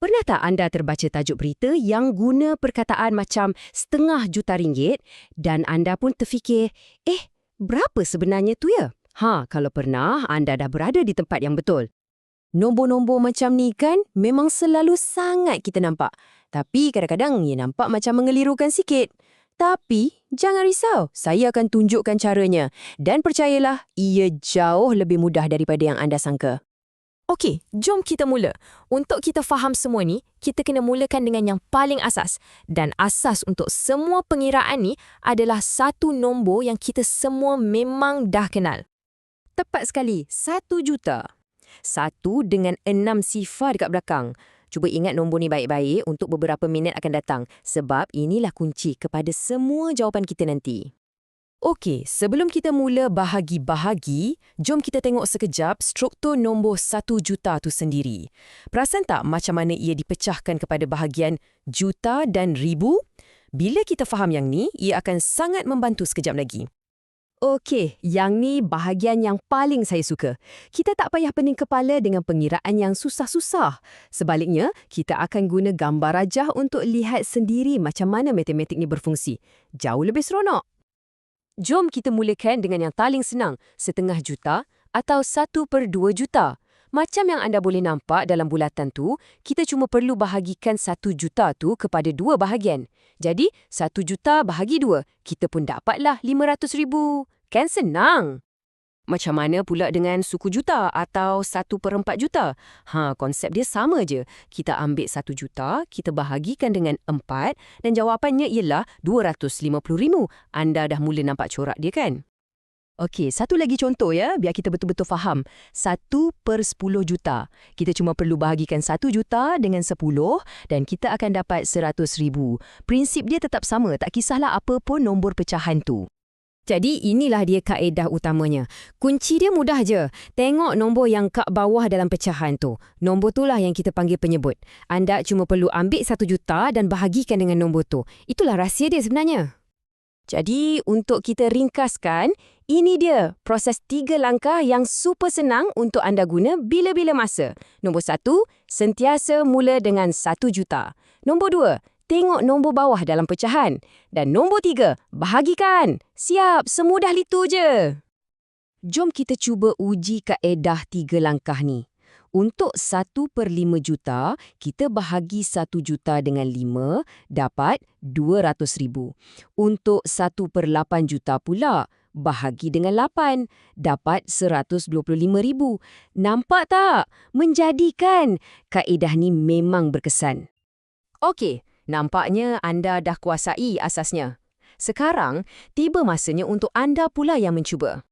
Pernah tak anda terbaca tajuk berita yang guna perkataan macam RM500,000 dan anda pun terfikir, berapa sebenarnya tu ya? Kalau pernah, anda dah berada di tempat yang betul. Nombor-nombor macam ni kan memang selalu sangat kita nampak. Tapi kadang-kadang ia nampak macam mengelirukan sikit. Tapi jangan risau, saya akan tunjukkan caranya. Dan percayalah, ia jauh lebih mudah daripada yang anda sangka. Okey, jom kita mula. Untuk kita faham semua ni, kita kena mulakan dengan yang paling asas. Dan asas untuk semua pengiraan ni adalah satu nombor yang kita semua memang dah kenal. Tepat sekali, 1 juta. 1 dengan 6 sifar dekat belakang. Cuba ingat nombor ni baik-baik untuk beberapa minit akan datang. Sebab inilah kunci kepada semua jawapan kita nanti. Okey, sebelum kita mula bahagi-bahagi, jom kita tengok sekejap struktur nombor 1 juta tu sendiri. Perasan tak macam mana ia dipecahkan kepada bahagian juta dan ribu? Bila kita faham yang ni, ia akan sangat membantu sekejap lagi. Okey, yang ni bahagian yang paling saya suka. Kita tak payah pening kepala dengan pengiraan yang susah-susah. Sebaliknya, kita akan guna gambar rajah untuk lihat sendiri macam mana matematik ni berfungsi. Jauh lebih seronok. Jom kita mulakan dengan yang paling senang, 0.5 juta atau 1/2 juta. Macam yang anda boleh nampak dalam bulatan tu, kita cuma perlu bahagikan 1 juta tu kepada 2 bahagian. Jadi, 1 juta bahagi 2, kita pun dapatlah 500,000. Kan senang? Macam mana pula dengan suku juta atau 1/4 juta? Konsep dia sama je. Kita ambil 1 juta, kita bahagikan dengan 4 dan jawapannya ialah 250,000. Anda dah mula nampak corak dia kan? Okey, satu lagi contoh ya, biar kita betul-betul faham. 1/10 juta. Kita cuma perlu bahagikan 1 juta dengan 10 dan kita akan dapat 100,000. Prinsip dia tetap sama, tak kisahlah apa pun nombor pecahan tu. Jadi inilah dia kaedah utamanya. Kunci dia mudah je. Tengok nombor yang kat bawah dalam pecahan tu. Nombor itulah yang kita panggil penyebut. Anda cuma perlu ambil 1 juta dan bahagikan dengan nombor tu. Itulah rahsia dia sebenarnya. Jadi untuk kita ringkaskan, ini dia proses 3 langkah yang super senang untuk anda guna bila-bila masa. Nombor 1, sentiasa mula dengan 1 juta. Nombor 2, tengok nombor bawah dalam pecahan. Dan nombor 3, bahagikan. Siap, semudah itu je. Jom kita cuba uji kaedah 3 langkah ni. Untuk 1/5 juta, kita bahagi 1 juta dengan 5, dapat 200,000. Untuk 1/8 juta pula, bahagi dengan 8, dapat 125,000. Nampak tak? Menjadikan. Kaedah ni memang berkesan. Okey. Nampaknya anda dah kuasai asasnya. Sekarang, tiba masanya untuk anda pula yang mencuba.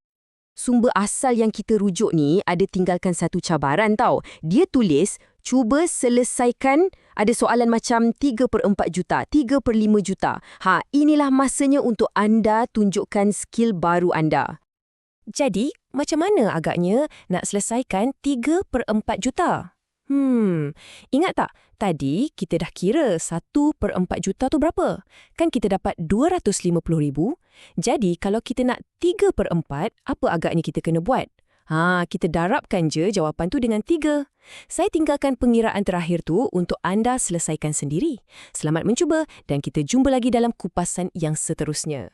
Sumber asal yang kita rujuk ni ada tinggalkan satu cabaran tau. Dia tulis, cuba selesaikan ada soalan macam 3/4 juta, 3/5 juta. Inilah masanya untuk anda tunjukkan skill baru anda. Jadi, macam mana agaknya nak selesaikan 3/4 juta? Ingat tak? Tadi kita dah kira 1/4 juta tu berapa? Kan kita dapat 250,000. Jadi kalau kita nak 3/4, apa agaknya kita kena buat? Kita darabkan je jawapan tu dengan 3. Saya tinggalkan pengiraan terakhir tu untuk anda selesaikan sendiri. Selamat mencuba dan kita jumpa lagi dalam kupasan yang seterusnya.